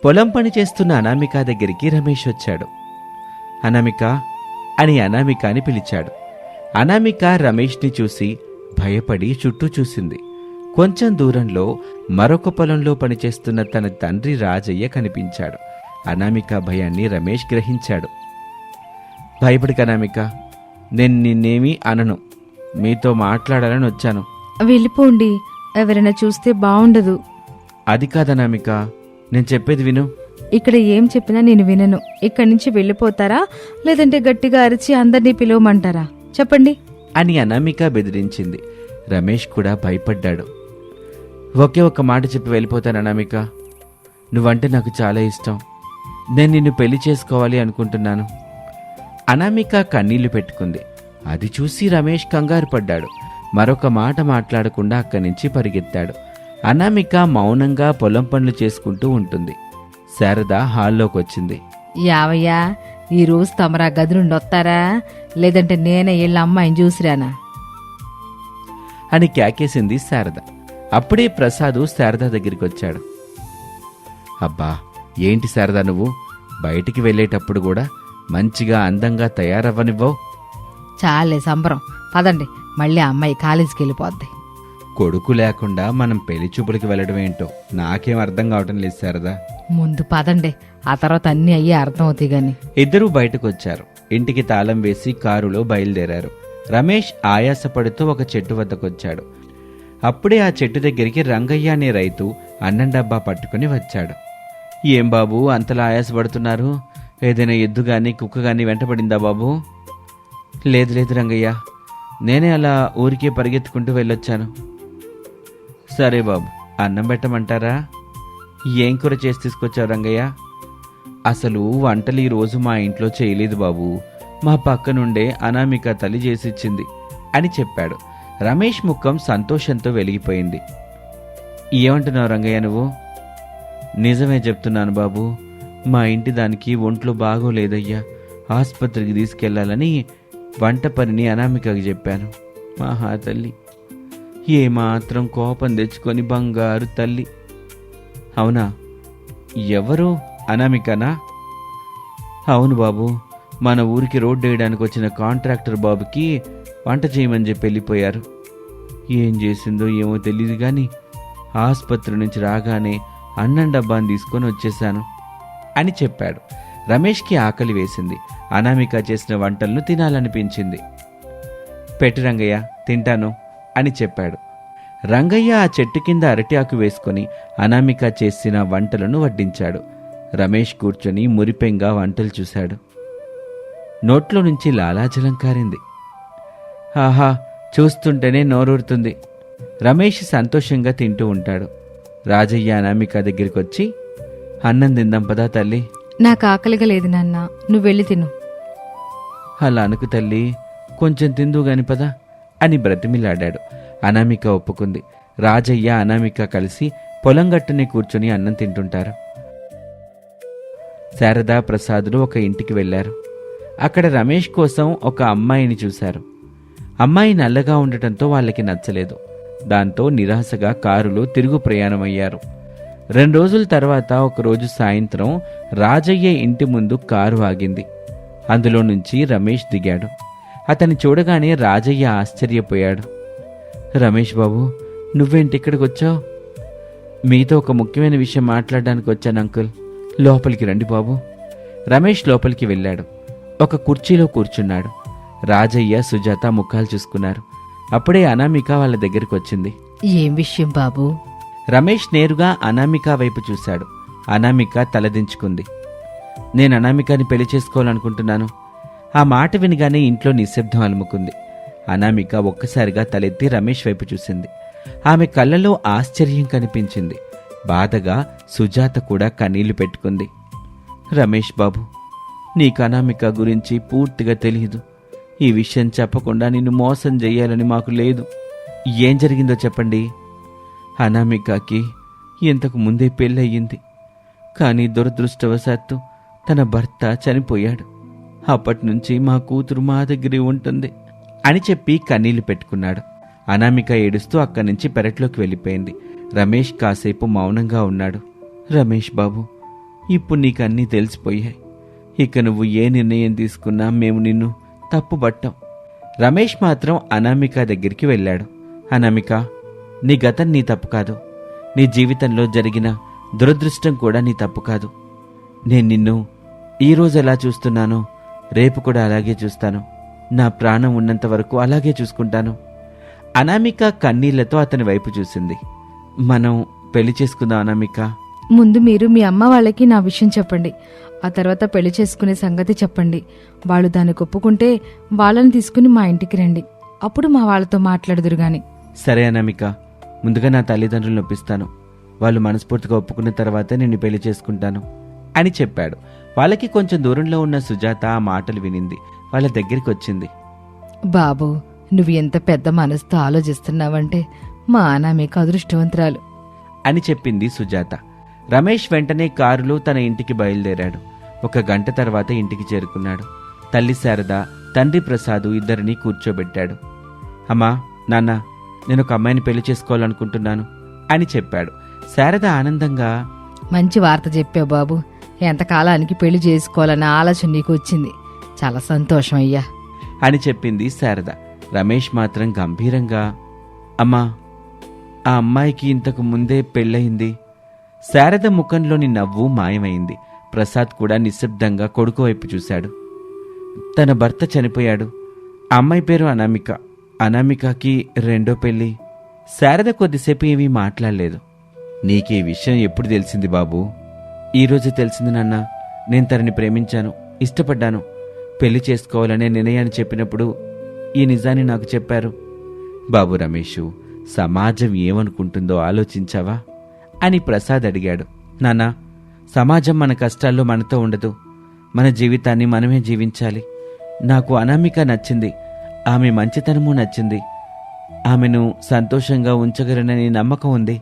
పొలం పని చేస్తున్న అనామిక దగ్గరికి రమేష్ వచ్చాడు. అనామిక అని అనామికాని పిలిచాడు. అనామిక రమేష్ని చూసి భయపడి చుట్టూ చూసింది. కొంచెం దూరంలో మరొక పొలంలో పనిచేస్తున్న తన తండ్రి రాజయ్య కనిపించాడు. అనామిక భయాన్ని రమేష్ గ్రహించాడు. భయపడిక అనామిక, నేను నిన్నేమీ అనను, మీతో మాట్లాడాలని వచ్చాను. వెళ్ళిపోండి, ఎవరైనా చూస్తే బాగుండదు. అది కాదనామిక, నేను చెప్పేది విను. ఇక్కడ ఏం చెప్పినా నేను వినను. ఇక్కడి నుంచి వెళ్ళిపోతారా, లేదంటే గట్టిగా అరిచి అందరినీ పిలవమంటారా? చెప్పండి అని అనామిక బెదిరించింది. రమేష్ కూడా భయపడ్డాడు. ఒకే ఒక్క మాట చెప్పి వెళ్ళిపోతాను అనామిక, నువ్వంటే నాకు చాలా ఇష్టం, నేను నిన్ను పెళ్లి చేసుకోవాలి అనుకుంటున్నాను. అనామిక కన్నీళ్లు పెట్టుకుంది. అది చూసి రమేష్ కంగారు పడ్డాడు. మరొక మాట మాట్లాడకుండా అక్కడి నుంచి పరిగెత్తాడు. అనామిక మౌనంగా పొలం పనులు చేసుకుంటూ ఉంటుంది. శారద హాల్లోకి వచ్చింది. యావయ్యా, ఈరోజు తమరా గది నుండి వస్తారా, లేదంటే నేనే వీళ్ళ అమ్మాయిని చూసిరానా అని కేకేసింది శారద. అప్పుడే ప్రసాదు శారద దగ్గరికి వచ్చాడు. అబ్బా, ఏంటి శారద, నువ్వు బయటికి వెళ్ళేటప్పుడు కూడా మంచిగా అందంగా తయారవ్వనివ్వవు. చాలే సంబరం, పదండి, మళ్ళీ అమ్మాయి కాలేజీకి వెళ్ళిపోద్ది. కొడుకు లేకుండా మనం పెళ్లి చూపులకి వెళ్ళడం ఏంటో నాకేం అర్థం కావటం లేదు శారదా. ముందు పదండి, ఆ తర్వాత అన్నీ అయ్యి అర్థం అవుతాయి గాని. ఇద్దరూ బయటకు వచ్చారు. ఇంటికి తాళం వేసి కారులో బయలుదేరారు. రమేష్ ఆయాసపడుతూ ఒక చెట్టు వద్దకొచ్చాడు. అప్పుడే ఆ చెట్టు దగ్గరికి రంగయ్య అనే రైతు అన్నం డబ్బా పట్టుకుని వచ్చాడు. ఏం బాబు అంతలా ఆయాసపడుతున్నారు? ఏదైనా ఎద్దు గాని కుక్క గాని వెంటబడిందా బాబు? లేదు లేదు రంగయ్య, నేనే అలా ఊరికే పరిగెత్తుకుంటూ వెళ్ళొచ్చాను. సరే బాబు, అన్నం పెట్టమంటారా? ఏం కూర చేసి తీసుకొచ్చావు రంగయ్య? అసలు వంటలు ఈరోజు మా ఇంట్లో చేయలేదు బాబు, మా పక్కనుండే అనామిక తల్లి చేసిచ్చింది అని చెప్పాడు. రమేష్ ముఖం సంతోషంతో వెలిగిపోయింది. ఏమంటున్నావు రంగయ్య నువ్వు? నిజమే చెప్తున్నాను బాబు, మా ఇంటి దానికి ఒంట్లో బాగోలేదయ్యా, ఆసుపత్రికి తీసుకెళ్లాలని వంట పనిని అనామికకి చెప్పాను. మహా తల్లి ఏమాత్రం కోపం తెచ్చుకొని బంగారు తల్లి. అవునా? ఎవరు? అనామికనా? అవును బాబు, మన ఊరికి రోడ్డు వేయడానికి వచ్చిన కాంట్రాక్టర్ బాబుకి వంట చేయమని చెప్పి వెళ్ళిపోయారు. ఏం చేసిందో ఏమో తెలియదు కానీ ఆసుపత్రి నుంచి రాగానే అన్నం డబ్బాని తీసుకొని వచ్చేశాను అని చెప్పాడు. రమేష్కి ఆకలి వేసింది. అనామిక చేసిన వంటలను తినాలనిపించింది. పెట్టు రంగయ్య, తింటాను అని చెప్పాడు. రంగయ్య ఆ చెట్టు కింద అరటి ఆకు వేసుకొని అనామిక చేసిన వంటలను వడ్డించాడు. రమేష్ కూర్చొని మురిపెంగా వంటలు చూశాడు. నోట్లో నుంచి లాలాజలం కారింది. ఆహా, చూస్తుంటేనే నోరూరుతుంది. రమేష్ సంతోషంగా తింటూ ఉంటాడు. రాజయ్య అనామిక దగ్గరికి వచ్చి, అన్నం తిందాం పదా తల్లి. నాకు ఆకలిగా లేదు నాన్న, నువ్వు వెళ్ళి తిను. అలా అనుకు తల్లి, కొంచెం తిందు గాని పదా అని బ్రతిమిలాడాడు. అనామిక ఒప్పుకుంది. రాజయ్య అనామిక కలిసి పొలం గట్టుని కూర్చొని అన్నం తింటుంటారు. శారదా ప్రసాదులు ఒక ఇంటికి వెళ్లారు. అక్కడ రమేష్ కోసం ఒక అమ్మాయిని చూశారు. అమ్మాయి నల్లగా ఉండటంతో వాళ్ళకి నచ్చలేదు. దాంతో నిరాశగా కారులో తిరుగు ప్రయాణమయ్యారు. 2 రోజుల తర్వాత ఒకరోజు సాయంత్రం రాజయ్య ఇంటి ముందు కారు ఆగింది. అందులో నుంచి రమేష్ దిగాడు. అతన్ని చూడగానే రాజయ్య ఆశ్చర్యపోయాడు. రమేష్ బాబు, నువ్వేంటి ఇక్కడికి వచ్చావు? మీతో ఒక ముఖ్యమైన విషయం మాట్లాడడానికి వచ్చాను అంకుల్, లోపలికి రండి బాబు. రమేష్ లోపలికి వెళ్ళాడు. ఒక కుర్చీలో కూర్చున్నాడు. రాజయ్య సుజాత ముఖాలు చూసుకున్నారు. అప్పుడే అనామిక వాళ్ళ దగ్గరికి వచ్చింది. ఏం విషయం బాబు? రమేష్ నేరుగా అనామిక వైపు చూశాడు. అనామిక తలదించుకుంది. నేను అనామికని పెళ్లి చేసుకోవాలనుకుంటున్నాను. ఆ మాట వినగానే ఇంట్లో నిశ్శబ్దం అలుముకుంది. అనామిక ఒక్కసారిగా తలెత్తి రమేష్ వైపు చూసింది. ఆమె కళ్ళలో ఆశ్చర్యం కనిపించింది. బాధగా సుజాత కూడా కన్నీళ్లు పెట్టుకుంది. రమేష్ బాబు, నీకు అనామిక గురించి పూర్తిగా తెలియదు. ఈ విషయం చెప్పకుండా నిన్ను మోసం చెయ్యాలని మాకు లేదు. ఏం జరిగిందో చెప్పండి. అనామికకి ఇంతకు ముందే పెళ్ళయింది. కానీ దురదృష్టవశాత్తు తన భర్త చనిపోయాడు. అప్పటినుంచి మా కూతురు మా దగ్గరే ఉంటుంది అని చెప్పి కన్నీళ్లు పెట్టుకున్నాడు. అనామిక ఏడుస్తూ అక్కడి నుంచి పెరట్లోకి వెళ్ళిపోయింది. రమేష్ కాసేపు మౌనంగా ఉన్నాడు. రమేష్ బాబు, ఇప్పుడు నీకన్నీ తెలిసిపోయాయి. ఇక నువ్వు ఏ నిర్ణయం తీసుకున్నా మేము నిన్ను తప్పుబట్టాం. రమేష్ మాత్రం అనామిక దగ్గరికి వెళ్ళాడు. అనామిక, నీ గతం నీ తప్పు కాదు. నీ జీవితంలో జరిగిన దురదృష్టం కూడా నీ తప్పు కాదు. నేను నిన్ను ఈరోజు ఎలా చూస్తున్నానో రేపు కూడా అలాగే చూస్తాను. నా ప్రాణం ఉన్నంత వరకు అలాగే చూసుకుంటాను. అనామిక కన్నీళ్లతో అతని వైపు చూసింది. మనం పెళ్లి చేసుకుందాం అనామిక. ముందు మీరు మీ అమ్మ వాళ్ళకి నా విషయం చెప్పండి. ఆ తర్వాత పెళ్లి చేసుకునే సంగతి చెప్పండి. వాళ్ళు దానికి ఒప్పుకుంటే వాళ్ళని తీసుకుని మా ఇంటికి రండి. అప్పుడు మా వాళ్ళతో మాట్లాడుదురు గాని. సరే అనామిక, ముందుగా నా తల్లిదండ్రులను ఒప్పిస్తాను. వాళ్ళు మనస్ఫూర్తిగా ఒప్పుకున్న తర్వాతే నిన్ను పెళ్లి చేసుకుంటాను అని చెప్పాడు. వాళ్ళకి కొంచెం దూరంలో ఉన్న సుజాత ఆ మాటలు వినింది. వాళ్ళ దగ్గరికి వచ్చింది. బాబు, నువ్వు ఎంత పెద్ద మనసుతో ఆలోచిస్తున్నావంటే మా అనామిక అదృష్టవంతురాలు అని చెప్పింది సుజాత. రమేష్ వెంటనే కారులో తన ఇంటికి బయలుదేరాడు. 1 గంట తర్వాత ఇంటికి చేరుకున్నాడు. తల్లి శారద, తండ్రి ప్రసాదు ఇద్దరినీ కూర్చోబెట్టాడు. అమ్మా, నాన్న, నేను ఒక అమ్మాయిని పెళ్లి చేసుకోవాలనుకుంటున్నాను అని చెప్పాడు. శారద ఆనందంగా, మంచి వార్త చెప్పావు బాబు. ఎంతకాలానికి పెళ్లి చేసుకోవాలన్న ఆలోచన నీకు వచ్చింది. చాలా సంతోషం అయ్యా అని చెప్పింది శారద. రమేష్ మాత్రం గంభీరంగా, అమ్మా, ఆ అమ్మాయికి ఇంతకు ముందే పెళ్ళయింది. శారద ముఖంలోని నవ్వు మాయమైంది. ప్రసాద్ కూడా నిశ్శబ్దంగా కొడుకు వైపు చూశాడు. తన భర్త చనిపోయాడు. ఆ అమ్మాయి పేరు అనామిక. అనామికకి 2వ పెళ్ళి. శారద కొద్దిసేపు ఏమీ మాట్లాడలేదు. నీకీ విషయం ఎప్పుడు తెలిసింది బాబు? ఈరోజు తెలిసింది నాన్న. నేను తనని ప్రేమించాను, ఇష్టపడ్డాను. పెళ్లి చేసుకోవాలనే నిర్ణయాన్ని చెప్పినప్పుడు ఈ నిజాన్ని నాకు చెప్పారు. బాబు రమేషు, సమాజం ఏమనుకుంటుందో ఆలోచించావా అని ప్రసాద్ అడిగాడు. నాన్నా, సమాజం మన కష్టాల్లో మనతో ఉండదు. మన జీవితాన్ని మనమే జీవించాలి. నాకు అనామిక నచ్చింది. ఆమె మంచితనము నచ్చింది. ఆమెను సంతోషంగా ఉంచగలనని నమ్మకం ఉంది.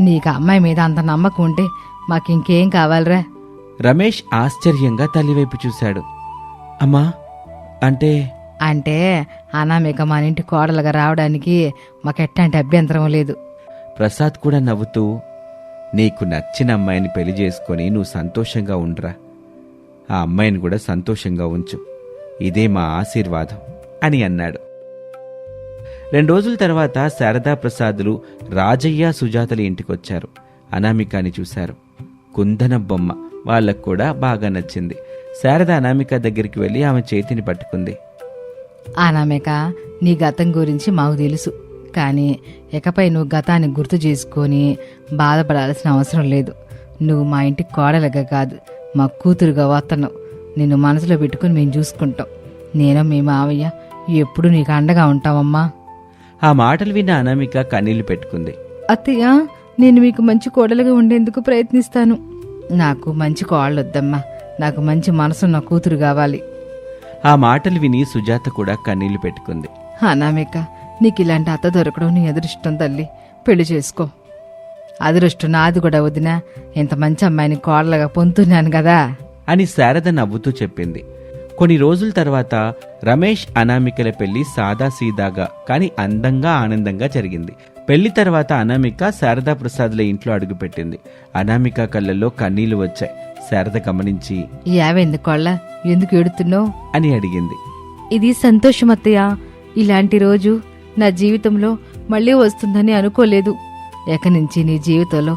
నీకు అమ్మాయి మీద అంత నమ్మకం ఉంటే మాకింకేం కావాలరా? రమేష్ ఆశ్చర్యంగా తల్లివైపు చూశాడు. అమ్మా, అంటే అంటే అనామిక మన ఇంటి కోడలుగా రావడానికి మాకెట్టాంటి అభ్యంతరం లేదు. ప్రసాద్ కూడా నవ్వుతూ, నీకు నచ్చిన అమ్మాయిని పెళ్లి చేసుకొని నువ్వు సంతోషంగా ఉండరా. ఆ అమ్మాయిని కూడా సంతోషంగా ఉంచు. ఇదే మా ఆశీర్వాదం అని అన్నాడు. 2 రోజుల తర్వాత శారదా ప్రసాదులు రాజయ్య, సుజాతల ఇంటికొచ్చారు. అనామికాని చూశారు. కుందన బొమ్మ వాళ్లకు కూడా బాగా నచ్చింది. శారద అనామిక దగ్గరికి వెళ్ళి ఆమె చేతిని పట్టుకుంది. అనామిక, నీ గతం గురించి మాకు తెలుసు. కానీ ఇకపై నువ్వు గతాన్ని గుర్తు చేసుకొని బాధపడాల్సిన అవసరం లేదు. నువ్వు మా ఇంటికి కోడలుగా కాదు, మా కూతురుగా వస్తున్నావు. నిన్ను మనసులో పెట్టుకుని మేము చూసుకుంటాం. నేను మీ మావయ్య ఎప్పుడు నీకు అండగా ఉంటామమ్మా. ఆ మాటలు విన్న అనామిక కన్నీళ్లు పెట్టుకుంది. అత్తయ్య, నేను మీకు మంచి కోడలుగా ఉండేందుకు ప్రయత్నిస్తాను. నాకు మంచి కోడలొద్దమ్మా. నాకు మంచి మనసున్న కూతురు కావాలి. ఆ మాటలు విని సుజాత కూడా కన్నీళ్లు పెట్టుకుంది. అనామిక, నీకు ఇలాంటి అత్త దొరకడం నీ అదృష్టం తల్లి. పెళ్లి చేసుకో. అదృష్టం నాది కూడా వదినా. ఇంత మంచి అమ్మాయిని కోడలుగా పొందుతున్నాను కదా అని శారద నవ్వుతూ చెప్పింది. కొన్ని రోజుల తర్వాత రమేష్ అనామికల పెళ్లి సాదాసీదాగా కానీ అందంగా ఆనందంగా జరిగింది. పెళ్లి తర్వాత అనామిక శారదా ప్రసాద్ల ఇంట్లో అడుగుపెట్టింది. అనామిక కళ్ళల్లో కన్నీళ్లు వచ్చాయి. శారద గమనించి, యావెందు కోళ్ళ, ఎందుకు ఏడుతున్నావు అని అడిగింది. ఇది సంతోషం అత్తయ్య. ఇలాంటి రోజు నా జీవితంలో మళ్ళీ వస్తుందని అనుకోలేదు. ఎక నుంచి నీ జీవితంలో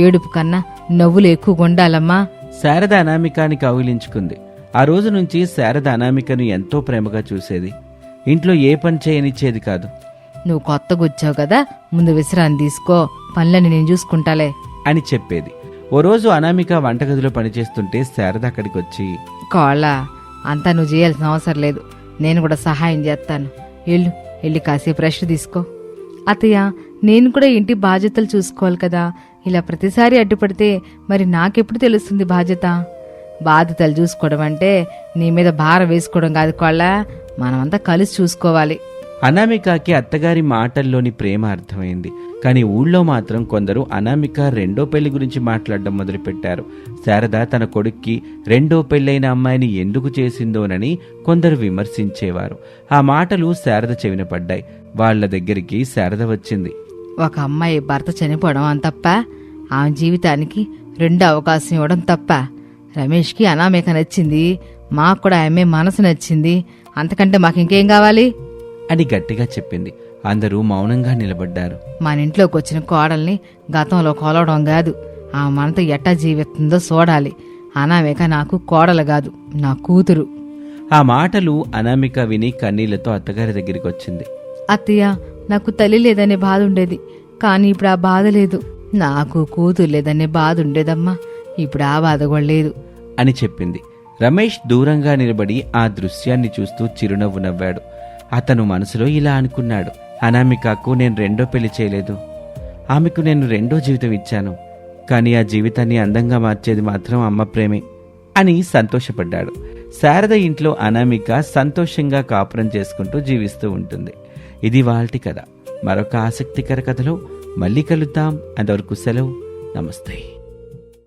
ఏడుపు కన్నా నవ్వులు ఎక్కువగా ఉండాలమ్మా. శారద అనామికాని కౌగిలించుకుంది. ఆ రోజు నుంచి శారద అనామికను ఎంతో ప్రేమగా చూసేది. ఇంట్లో ఏ పని చేయనిచ్చేది కాదు. నువ్వు కొత్తగా వచ్చావు కదా, ముందు విశ్రాంతి తీసుకో, పనులని నేను చూసుకుంటాలే అని చెప్పేది. ఓ రోజు అనామిక వంటగదిలో పనిచేస్తుంటే శారద అక్కడికి వచ్చి, కోళ్ళ, అంతా నువ్వు చేయాల్సిన అవసరం లేదు. నేను కూడా సహాయం చేస్తాను. వెళ్ళి కాసేపు రెస్ట్ తీసుకో. అత్తయ్య, నేను కూడా ఇంటి బాధ్యతలు చూసుకోవాలి కదా. ఇలా ప్రతిసారి అడ్డుపడితే మరి నాకెప్పుడు తెలుస్తుంది బాధ్యత? బాధ్యతలు చూసుకోవడం అంటే నీ మీద భారం వేసుకోవడం కాదు కోళ్ళ. మనమంతా కలిసి చూసుకోవాలి. అనామికకి అత్తగారి మాటల్లోని ప్రేమ అర్థమైంది. కానీ ఊళ్ళో మాత్రం కొందరు అనామిక 2వ పెళ్లి గురించి మాట్లాడడం మొదలుపెట్టారు. శారద తన కొడుక్కి 2వ పెళ్ళైన అమ్మాయిని ఎందుకు చేసిందోనని కొందరు విమర్శించేవారు. ఆ మాటలు శారద చెవిన పడ్డాయి. వాళ్ల దగ్గరికి శారద వచ్చింది. ఒక అమ్మాయి భర్త చనిపోవడం అని తప్ప ఆమె జీవితానికి రెండో అవకాశం ఇవ్వడం తప్ప. రమేష్కి అనామిక నచ్చింది, మాకు కూడా ఆమె మనసు నచ్చింది, అంతకంటే మాకింకేం కావాలి అని గట్టిగా చెప్పింది. అందరూ మౌనంగా నిలబడ్డారు. మన ఇంట్లోకి వచ్చిన కోడల్ని గతంలో కొలవడం కాదు, ఆ మనతో ఎట్టా జీవిస్తుందో చూడాలి. అనామిక నాకు కోడలు కాదు, నా కూతురు. ఆ మాటలు అనామిక విని కన్నీళ్లతో అత్తగారి దగ్గరికి వచ్చింది. అత్తయ్య, నాకు తల్లి లేదనే బాధ ఉండేది, కానీ ఇప్పుడు ఆ బాధ లేదు. నాకు కూతురు లేదనే బాధ ఉండేదమ్మా, ఇప్పుడు ఆ బాధ కూడా లేదు అని చెప్పింది. రమేష్ దూరంగా నిలబడి ఆ దృశ్యాన్ని చూస్తూ చిరునవ్వు నవ్వాడు. అతను మనసులో ఇలా అనుకున్నాడు, అనామికకు నేను రెండో పెళ్లి చేయలేదు, ఆమెకు నేను రెండో జీవితం ఇచ్చాను, కానీ ఆ జీవితాన్ని అందంగా మార్చేది మాత్రం అమ్మ ప్రేమే అని సంతోషపడ్డాడు. శారద ఇంట్లో అనామిక సంతోషంగా కాపురం చేసుకుంటూ జీవిస్తూ ఉంటుంది. ఇది వాల్టి కథ. మరొక ఆసక్తికర కథలో మళ్ళీ కలుద్దాం. అంతవరకు సెలవు. నమస్తే.